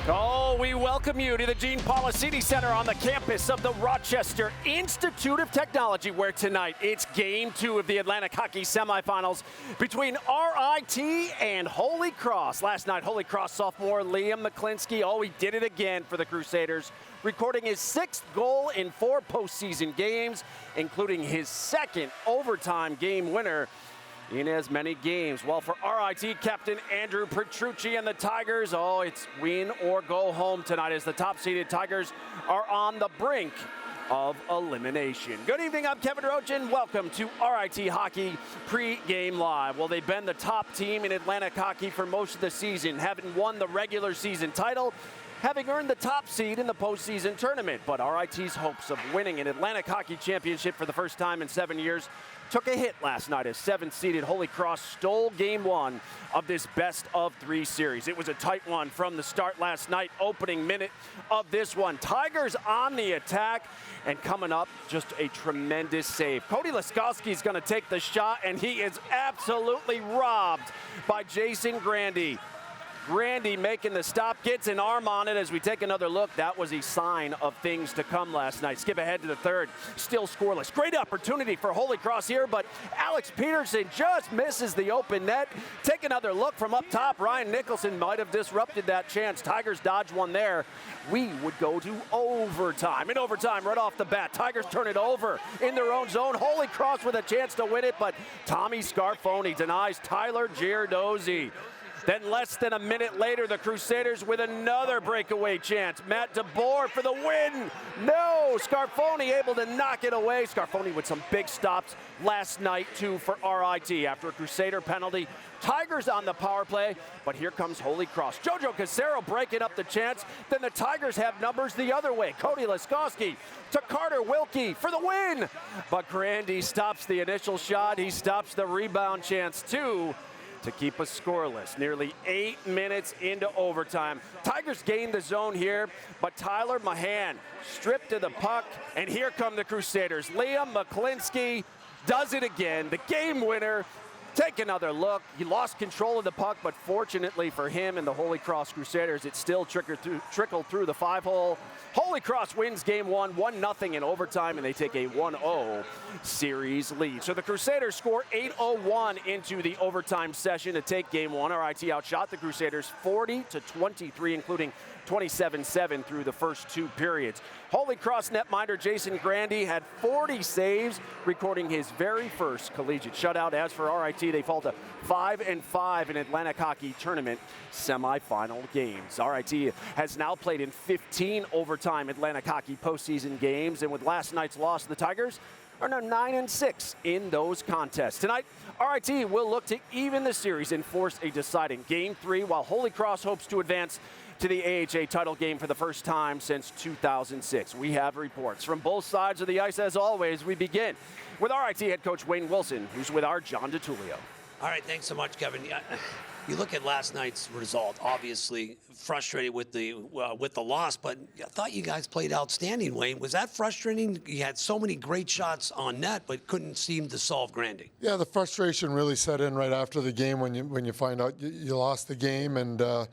Oh, we welcome you to the Gene Policini Center on the campus of the Rochester Institute of Technology, where tonight it's Game 2 of the Atlantic Hockey semifinals between RIT and Holy Cross. Last night, Holy Cross sophomore Liam McClinsky, he did it again for the Crusaders, recording his 6th goal in 4 postseason games, including his 2nd overtime game winner in as many games. Well, for RIT captain Andrew Petrucci and the Tigers, it's win or go home tonight as the top-seeded Tigers are on the brink of elimination. Good evening, I'm Kevin Roach, and welcome to RIT Hockey Pre-Game Live. Well, they've been the top team in Atlantic Hockey for most of the season, having won the regular season title, having earned the top seed in the postseason tournament. But RIT's hopes of winning an Atlantic Hockey Championship for the first time in 7 years took a hit last night as 7th-seeded Holy Cross stole Game 1 of this best-of-3 series. It was a tight one from the start last night, opening minute of this one. Tigers on the attack, and coming up, just a tremendous save. Cody Laskowski's going to take the shot, and he is absolutely robbed by Jason Grandy. Grandy making the stop, gets an arm on it as we take another look. That was a sign of things to come last night. Skip ahead to the third, still scoreless. Great opportunity for Holy Cross here, but Alex Peterson just misses the open net. Take another look from up top. Ryan Nicholson might have disrupted that chance. Tigers dodge one there. We would go to overtime. In overtime, right off the bat, Tigers turn it over in their own zone. Holy Cross with a chance to win it, but Tommy Scarfoni denies Tyler Giardozzi. Then less than a minute later, the Crusaders with another breakaway chance. Matt DeBoer for the win. No, Scarfoni able to knock it away. Scarfoni with some big stops last night, too, for RIT. After a Crusader penalty, Tigers on the power play, but here comes Holy Cross. Jojo Casero breaking up the chance. Then the Tigers have numbers the other way. Cody Laskowski to Carter Wilkie for the win. But Grandy stops the initial shot. He stops the rebound chance, too, to keep us scoreless. Nearly 8 minutes into overtime. Tigers gain the zone here, but Tyler Mahan stripped to the puck, and here come the Crusaders. Liam McClinsky does it again, the game winner. Take another look. He lost control of the puck, but fortunately for him and the Holy Cross Crusaders, it still trickled through the 5-hole. Holy Cross wins Game 1, 1-0 in overtime, and they take a 1-0 series lead. So the Crusaders score 8:01 into the overtime session to take Game 1. RIT outshot the Crusaders 40-23, including 27-7 through the first 2 periods. Holy Cross netminder Jason Grandy had 40 saves, recording his very first collegiate shutout. As for RIT, they fall to 5-5 in Atlantic Hockey Tournament semifinal games. RIT has now played in 15 overtime Atlantic Hockey postseason games, and with last night's loss, the Tigers are now 9-6 in those contests. Tonight, RIT will look to even the series and force a deciding Game 3, while Holy Cross hopes to advance to the AHA title game for the first time since 2006. We have reports from both sides of the ice. As always, we begin with RIT head coach Wayne Wilson, who's with our John DiTullio. All right, thanks so much, Kevin. You look at last night's result, obviously frustrated with the loss, but I thought you guys played outstanding, Wayne. Was that frustrating? You had so many great shots on net, but couldn't seem to solve Grandy. Yeah, the frustration really set in right after the game when you find out you lost the game, and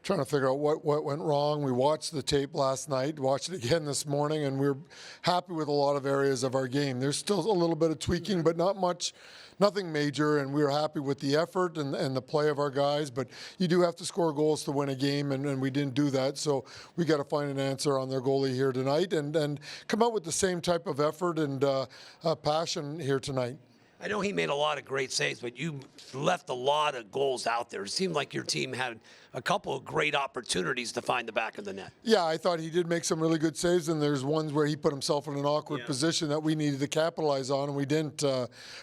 trying to figure out what went wrong. We watched the tape last night, watched it again this morning, and we're happy with a lot of areas of our game. There's still a little bit of tweaking, but not much. Nothing major, and we were happy with the effort and the play of our guys, but you do have to score goals to win a game, and we didn't do that, so we got to find an answer on their goalie here tonight and come out with the same type of effort and passion here tonight. I know he made a lot of great saves, but you left a lot of goals out there. It seemed like your team had a couple of great opportunities to find the back of the net. Yeah, I thought he did make some really good saves, and there's ones where he put himself in an awkward position that we needed to capitalize on, and we didn't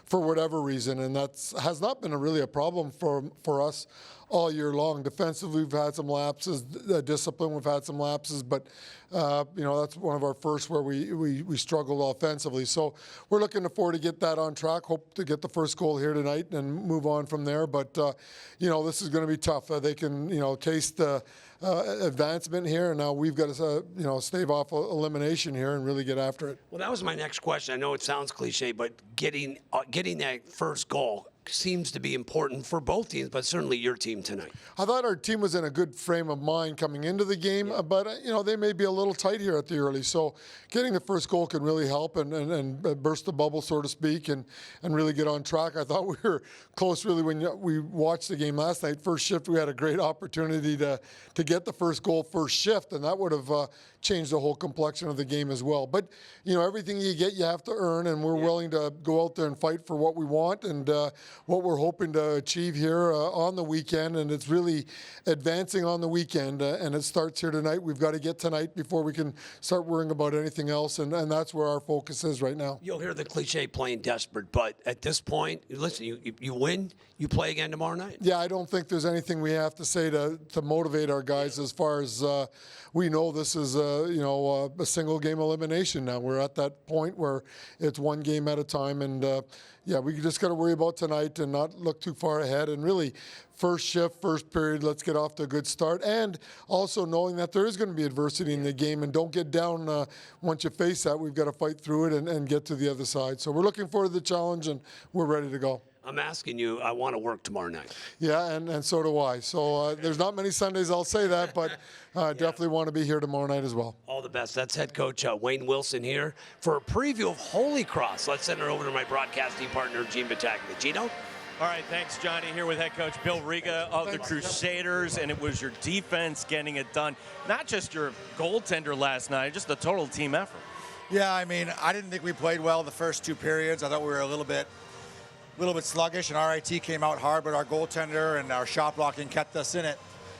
for whatever reason, and that has not been really a problem for us all year long. Defensively, we've had some lapses. Discipline, we've had some lapses, but that's one of our first where we struggled offensively. So we're looking forward to get that on track. Hope to get the first goal here tonight and move on from there. But this is going to be tough. They can taste the advancement here, and now we've got to stave off elimination here and really get after it. Well, that was my next question. I know it sounds cliche, but getting that first goal. seems to be important for both teams, but certainly your team tonight. I thought our team was in a good frame of mind coming into the game, but they may be a little tight here at the early. So getting the first goal can really help and burst the bubble, so to speak, and really get on track. I thought we were close really when we watched the game last night. First shift, we had a great opportunity to get the first goal first shift, and that would have changed the whole complexion of the game as well. But everything you get, you have to earn, and we're willing to go out there and fight for what we want and what we're hoping to achieve here on the weekend. And it's really advancing on the weekend, and it starts here tonight. We've got to get tonight before we can start worrying about anything else, and that's where our focus is right now. You'll hear the cliche playing desperate, but at this point, listen, you win, you play again tomorrow night. Yeah, I don't think there's anything we have to say to motivate our guys as far as we know this is a single game elimination now. We're at that point where it's one game at a time, and we just got to worry about tonight and not look too far ahead. And really, first shift, first period, let's get off to a good start. And also knowing that there is going to be adversity in the game, and don't get down once you face that. We've got to fight through it and get to the other side. So we're looking forward to the challenge, and we're ready to go. I'm asking you, I want to work tomorrow night. Yeah, and so do I. So there's not many Sundays I'll say that, but definitely want to be here tomorrow night as well. All the best. That's head coach Wayne Wilson here for a preview of Holy Cross. Let's send her over to my broadcasting partner, Gene Battaglia. Gino? All right, thanks, Johnny. Here with head coach Bill Riga of the Crusaders, and it was your defense getting it done. Not just your goaltender last night, just a total team effort. Yeah, I mean, I didn't think we played well the first two periods. I thought we were a little bit sluggish, and RIT came out hard, but our goaltender and our shot blocking kept us in it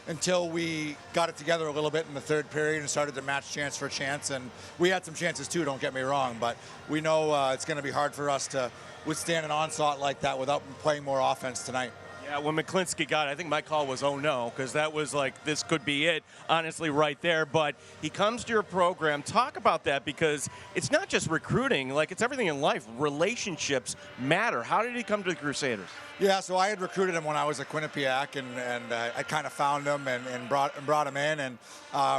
until we got it together a little bit in the third period and started to match chance for chance. And we had some chances too, don't get me wrong, but we know it's going to be hard for us to withstand an onslaught like that without playing more offense tonight. Yeah, when McClinsky got it, I think my call was, oh no, because that was like, this could be it, honestly, right there. But he comes to your program. Talk about that, because it's not just recruiting, like it's everything in life. Relationships matter. How did he come to the Crusaders? Yeah, so I had recruited him when I was at Quinnipiac, and I kind of found him and brought him in. And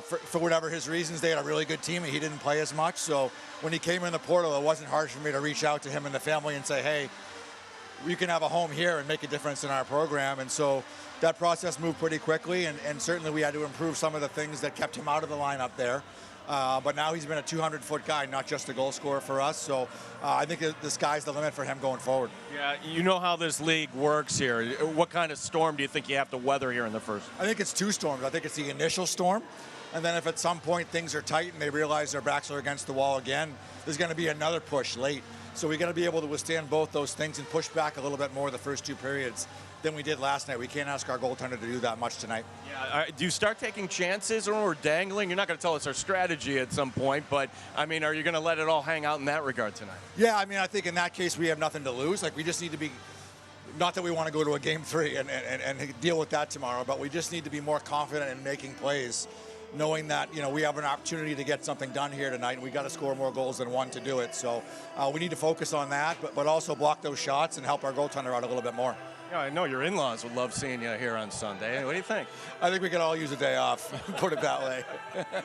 for whatever his reasons, they had a really good team, and he didn't play as much. So when he came in the portal, it wasn't hard for me to reach out to him and the family and say, hey, you can have a home here and make a difference in our program. And so that process moved pretty quickly, and certainly we had to improve some of the things that kept him out of the lineup there. But now he's been a 200-foot guy, not just a goal scorer for us. So I think the sky's the limit for him going forward. Yeah, you know how this league works here. What kind of storm do you think you have to weather here in the first? I think it's two storms. I think it's the initial storm, and then if at some point things are tight and they realize their backs are against the wall again, there's going to be another push late. So we got to be able to withstand both those things and push back a little bit more the first two periods than we did last night. We can't ask our goaltender to do that much tonight. Yeah, do you start taking chances or dangling? You're not going to tell us our strategy at some point, but, I mean, are you going to let it all hang out in that regard tonight? Yeah, I mean, I think in that case we have nothing to lose. Like, we just need to be, not that we want to go to a game 3 and deal with that tomorrow, but we just need to be more confident in making plays, knowing that, we have an opportunity to get something done here tonight, and we got to score more goals than one to do it. So we need to focus on that, but also block those shots and help our goaltender out a little bit more. Yeah, I know your in-laws would love seeing you here on Sunday. What do you think? I think we could all use a day off, put it that way.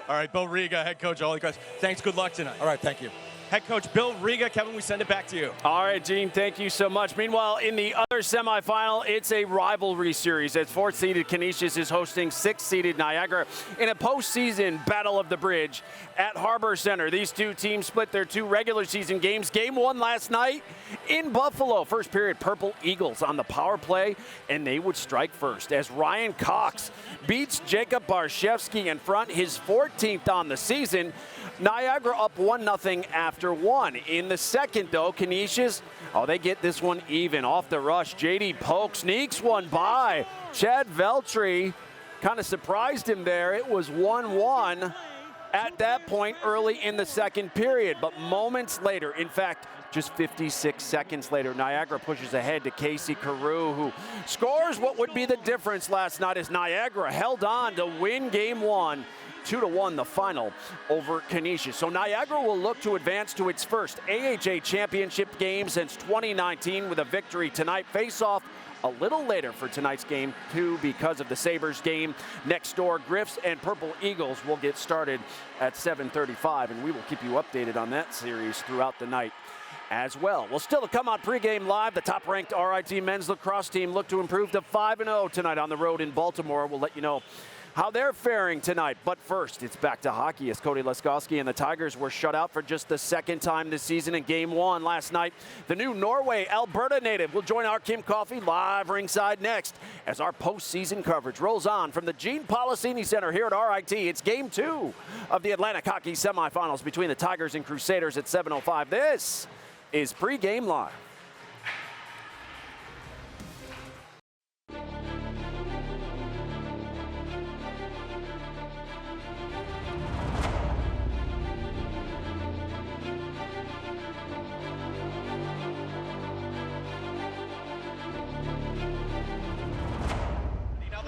All right, Bill Riga, head coach, all the guys. Thanks, good luck tonight. All right, thank you. Head coach Bill Riga. Kevin, we send it back to you. All right, Gene, thank you so much. Meanwhile, in the other semifinal, it's a rivalry series as 4th-seeded Canisius is hosting 6th-seeded Niagara in a postseason battle of the bridge at Harbor Center. These two teams split their 2 regular season games. Game 1 last night in Buffalo. First period, Purple Eagles on the power play, and they would strike first as Ryan Cox beats Jacob Barshevsky in front, his 14th on the season. Niagara up 1-0 after 1. In the second, though, Canisius, they get this one even. Off the rush, J.D. Polk sneaks one by. Chad Veltri kind of surprised him there. It was 1-1 at that point early in the second period. But moments later, in fact, just 56 seconds later, Niagara pushes ahead to Casey Carew, who scores what would be the difference last night as Niagara held on to win Game 1. 2-1 the final over Canisius. So Niagara will look to advance to its first AHA championship game since 2019 with a victory tonight. Face off a little later for tonight's game 2 because of the Sabres game next door. Griffs and Purple Eagles will get started at 7:35, and we will keep you updated on that series throughout the night. as well. Well, still to come on Pregame Live, the top-ranked RIT men's lacrosse team look to improve to 5-0 tonight on the road in Baltimore. We'll let you know how they're faring tonight. But first, it's back to hockey as Cody Leskoski and the Tigers were shut out for just the second time this season in Game 1 last night. The new Norway, Alberta native will join our Kim Coffey live ringside next as our postseason coverage rolls on from the Gene Policini Center here at RIT. It's Game 2 of the Atlantic Hockey semifinals between the Tigers and Crusaders at 7:05. This is Pregame Live.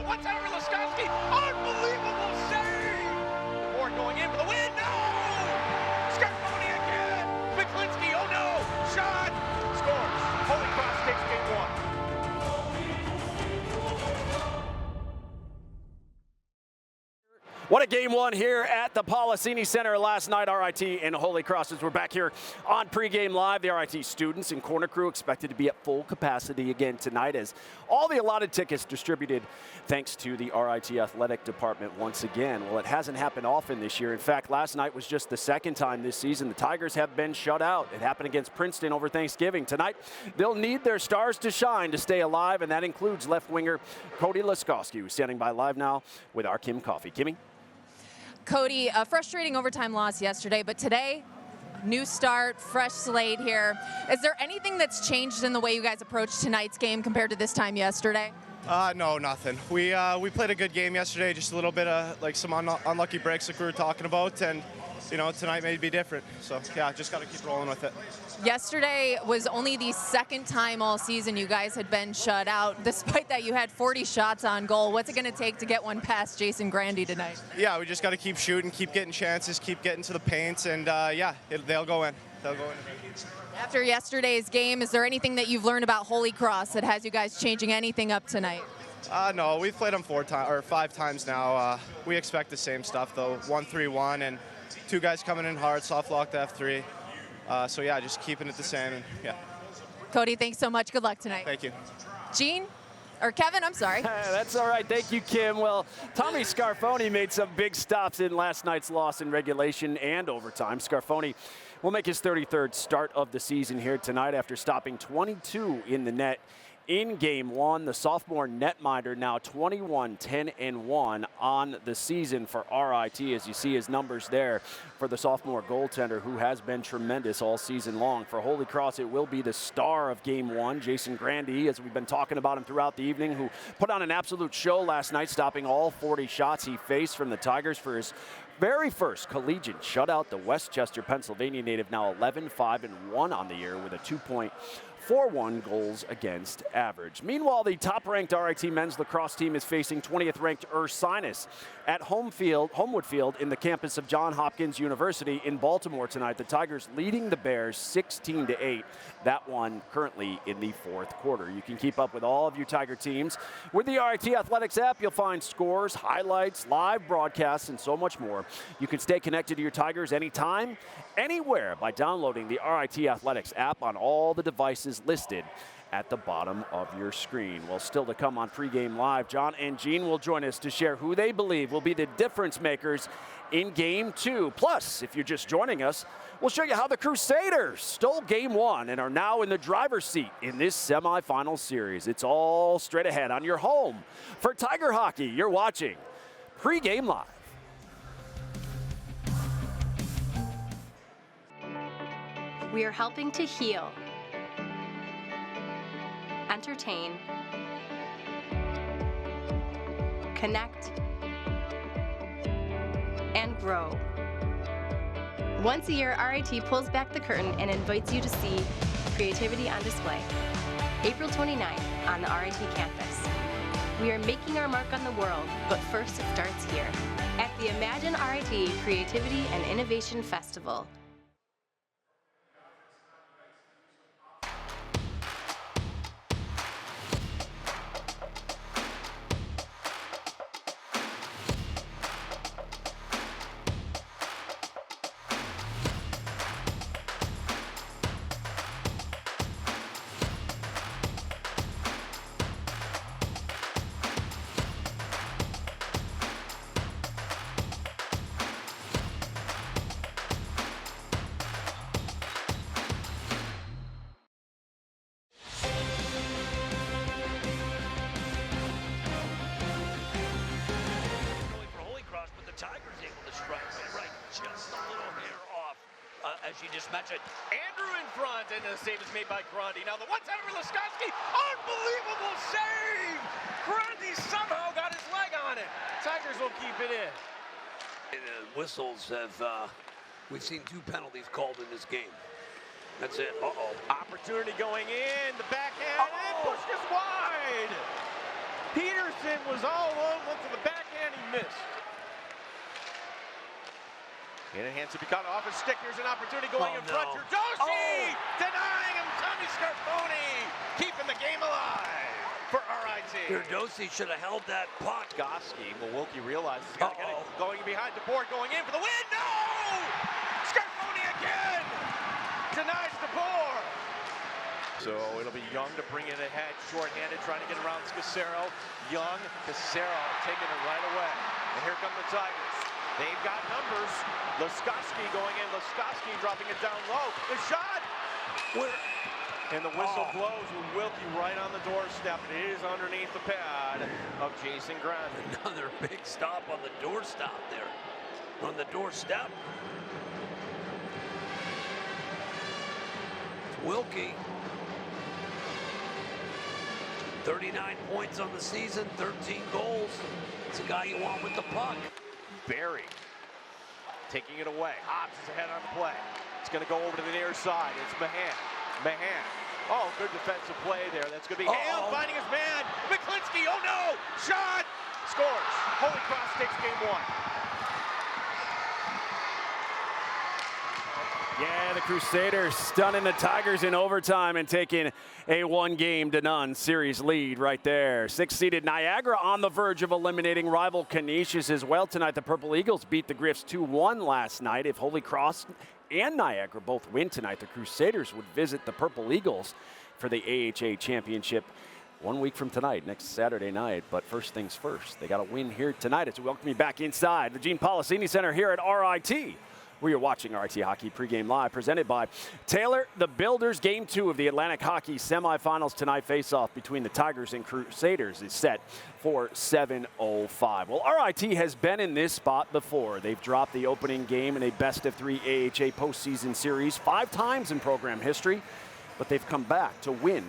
What's over Leskoski? Unbelievable save! Ford going in for the win. No! Scarponi again. McClinsky, oh no! Shot! Scores. Holy Cross takes Game 1. What a Game 1 here at the Policini Center last night. RIT and Holy Crosses were back here on Pregame Live. The RIT students and corner crew expected to be at full capacity again tonight as all the allotted tickets distributed thanks to the RIT athletic department once again. Well, it hasn't happened often this year. In fact, last night was just the second time this season the Tigers have been shut out. It happened against Princeton over Thanksgiving. Tonight, they'll need their stars to shine to stay alive, and that includes left winger Cody Leskoski, who's standing by live now with our Kim Coffey. Kimmy? Cody, a frustrating overtime loss yesterday, but today, new start, fresh slate here. Is there anything that's changed in the way you guys approach tonight's game compared to this time yesterday? No, nothing. We played a good game yesterday, just a little bit of like some unlucky breaks like we were talking about, and you know, tonight may be different. So yeah, just got to keep rolling with it. Yesterday was only the second time all season you guys had been shut out. Despite that, you had 40 shots on goal. What's it going to take to get one past Jason Grandy tonight? Yeah, we just got to keep shooting, keep getting chances, keep getting to the paint, and yeah, they'll go in. They'll go in. After yesterday's game, is there anything that you've learned about Holy Cross that has you guys changing anything up tonight? No, we've played them 5 times now. We expect the same stuff though. 1-3-1 and 2 guys coming in hard, soft lock to F3. So yeah, just keeping it the same. And yeah. Cody, thanks so much. Good luck tonight. Thank you. Gene? Or Kevin, I'm sorry. That's all right. Thank you, Kim. Well, Tommy Scarfoni made some big stops in last night's loss in regulation and overtime. Scarfoni will make his 33rd start of the season here tonight after stopping 22 in the net in Game 1. The sophomore netminder now 21-10-1 on the season for RIT, as you see his numbers there for the sophomore goaltender who has been tremendous all season long. For Holy Cross, it will be the star of Game 1, Jason Grandy, as we've been talking about him throughout the evening, who put on an absolute show last night, stopping all 40 shots he faced from the Tigers for his very first collegiate shutout. The Westchester, Pennsylvania native now 11-5-1 on the year with a 2.41 goals against average. Meanwhile, the top-ranked RIT men's lacrosse team is facing 20th-ranked Ursinus at Homewood Field in the campus of Johns Hopkins University in Baltimore tonight. The Tigers leading the Bears 16-8. That one currently in the 4th quarter. You can keep up with all of your Tiger teams with the RIT Athletics app. You'll find scores, highlights, live broadcasts, and so much more. You can stay connected to your Tigers anytime, anywhere by downloading the RIT Athletics app on all the devices listed at the bottom of your screen. Well, still to come on Pregame Live, John and Gene will join us to share who they believe will be the difference makers in Game 2. Plus, if you're just joining us, we'll show you how the Crusaders stole Game 1 and are now in the driver's seat in this semifinal series. It's all straight ahead on your home for Tiger Hockey. You're watching Pregame Live. We are helping to heal, entertain, connect, and grow. Once a year, RIT pulls back the curtain and invites you to see creativity on display. April 29th on the RIT campus. We are making our mark on the world, but first it starts here at the Imagine RIT Creativity and Innovation Festival. as you just mentioned. Andrew in front, and the save is made by Grundy. Now the one-timer for Laskowski. Unbelievable save! Grundy somehow got his leg on it. Tigers will keep it in. Whistles have, we've seen 2 penalties called in this game. That's it. Opportunity going in. The backhand and pushed us wide. Peterson was all alone, went to the backhand, he missed. In a hand to be caught off his stick. Here's an opportunity going in front. Jordosi denying him. Tommy Scarponi keeping the game alive for RIT. Jordosi should have held that puck. Goski, Milwaukee realizes he's got to get it. Going behind DeBoer, going in for the win. No! Scarponi again! Denies DeBoer. So it'll be Young to bring it ahead. Short-handed, trying to get around Scacero. Young, Scacero taking it right away. And here come the Tigers. They've got numbers. Laskowski going in. Laskowski dropping it down low. The shot! And the whistle blows with Wilkie right on the doorstep. It is underneath the pad of Jason Grundy. Another big stop on the doorstep there. On the doorstep. It's Wilkie. 39 points on the season, 13 goals. It's a guy you want with the puck. Barry taking it away. Hobbs is ahead on the play. It's going to go over to the near side. It's Mahan. Mahan. Oh, good defensive play there. That's going to be Hale finding his man. McClinsky, oh no! Shot! Scores. Holy Cross takes game 1. Yeah, the Crusaders stunning the Tigers in overtime and taking a 1-game-to-none series lead right there. 6th-seeded Niagara on the verge of eliminating rival Canisius as well tonight. The Purple Eagles beat the Griffs 2-1 last night. If Holy Cross and Niagara both win tonight, the Crusaders would visit the Purple Eagles for the AHA championship 1 week from tonight, next Saturday night. But first things first, they got a win here tonight. As we welcome you back inside the Gene Policini Center here at RIT. We are watching RIT Hockey pregame live, presented by Taylor the Builders. Game 2 of the Atlantic Hockey semifinals tonight. Face-off between the Tigers and Crusaders is set for 7:05. Well, RIT has been in this spot before. They've dropped the opening game in a best-of-3 AHA postseason series 5 times in program history, but they've come back to win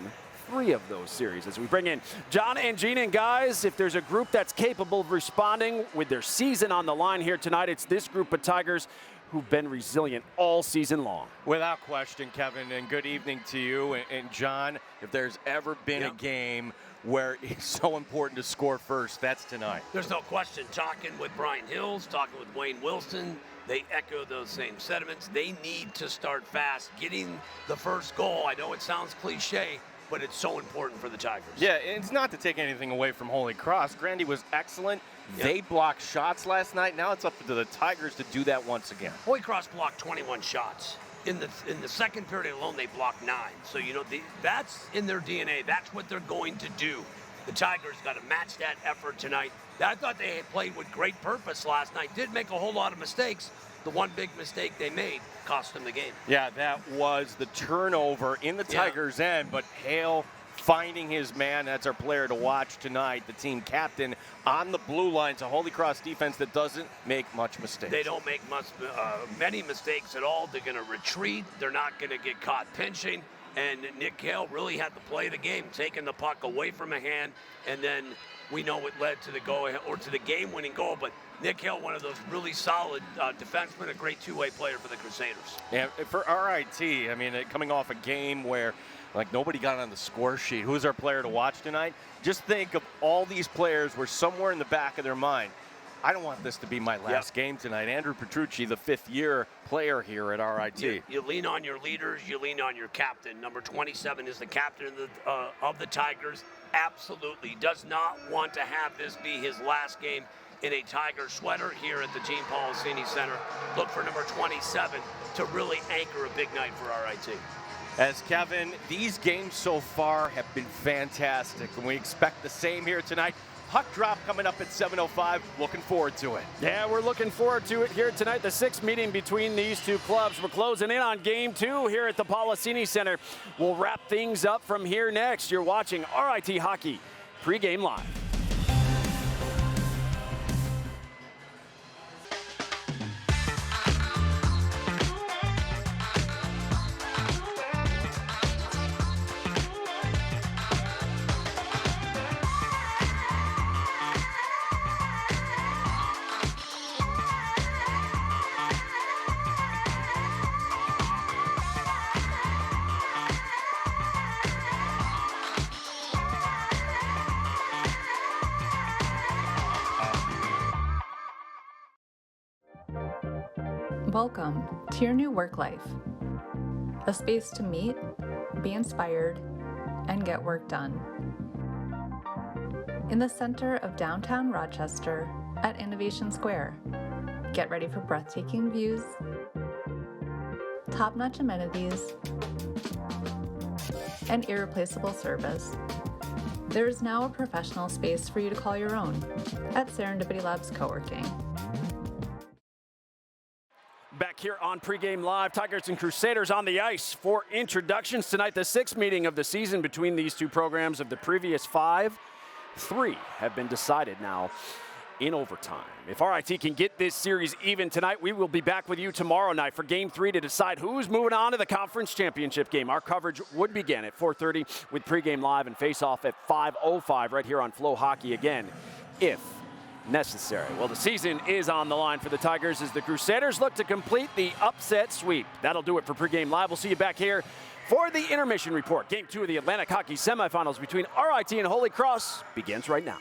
3 of those series. As we bring in John and Gene, and guys, if there's a group that's capable of responding with their season on the line here tonight, it's this group of Tigers who've been resilient all season long. Without question, Kevin, and good evening to you. And John, if there's ever been a game where it's so important to score first, that's tonight. There's no question. Talking with Brian Hills, talking with Wayne Wilson, they echo those same sentiments. They need to start fast. Getting the first goal, I know it sounds cliche, but it's so important for the Tigers. Yeah, it's not to take anything away from Holy Cross. Grundy was excellent. They blocked shots last night. Now it's up to the Tigers to do that once again. Holy Cross blocked 21 shots. In the second period alone, they blocked 9. So, you know, that's in their DNA. That's what they're going to do. The Tigers got to match that effort tonight. I thought they had played with great purpose last night. Did make a whole lot of mistakes. The one big mistake they made cost them the game. Yeah, that was the turnover in the Tigers' end, but Hale finding his man. That's our player to watch tonight, the team captain on the blue line. It's a Holy Cross defense that doesn't make much mistakes. They don't make many mistakes at all. They're going to retreat. They're not going to get caught pinching. And Nick Hale really had to play the game, taking the puck away from a hand, and then we know it led to the go-ahead or to the game-winning goal. But Nick Hale, one of those really solid defensemen, a great two-way player for the Crusaders. Yeah, for RIT, I mean, coming off a game where like nobody got on the score sheet. Who's our player to watch tonight? Just think of all these players were somewhere in the back of their mind. I don't want this to be my last game tonight. Andrew Petrucci, the 5th-year player here at RIT. You lean on your leaders. You lean on your captain. Number 27 is the captain of the Tigers. Absolutely does not want to have this be his last game in a Tiger sweater here at the Gene Policini Center. Look for number 27 to really anchor a big night for RIT. As Kevin, these games so far have been fantastic, and we expect the same here tonight. Puck drop coming up at 7:05. Looking forward to it. Yeah, we're looking forward to it here tonight. The 6th meeting between these two clubs. We're closing in on Game 2 here at the Policini Center. We'll wrap things up from here next. You're watching RIT Hockey pregame live. Welcome to your new work life. A space to meet, be inspired, and get work done. In the center of downtown Rochester at Innovation Square. Get ready for breathtaking views, top-notch amenities, and irreplaceable service. There is now a professional space for you to call your own at Serendipity Labs Co-working. Back here on Pregame Live, Tigers and Crusaders on the ice for introductions tonight. The sixth meeting of the season between these two programs. Of the previous 5, 3 have been decided now in overtime. If RIT can get this series even tonight, we will be back with you tomorrow night for Game 3 to decide who's moving on to the conference championship game. Our coverage would begin at 4:30 with Pregame Live and face-off at 5:05 right here on Flow Hockey again, if necessary. Well, the season is on the line for the Tigers as the Crusaders look to complete the upset sweep. That'll do it for Pregame Live. We'll see you back here for the intermission report. Game 2 of the Atlantic Hockey semifinals between RIT and Holy Cross begins right now.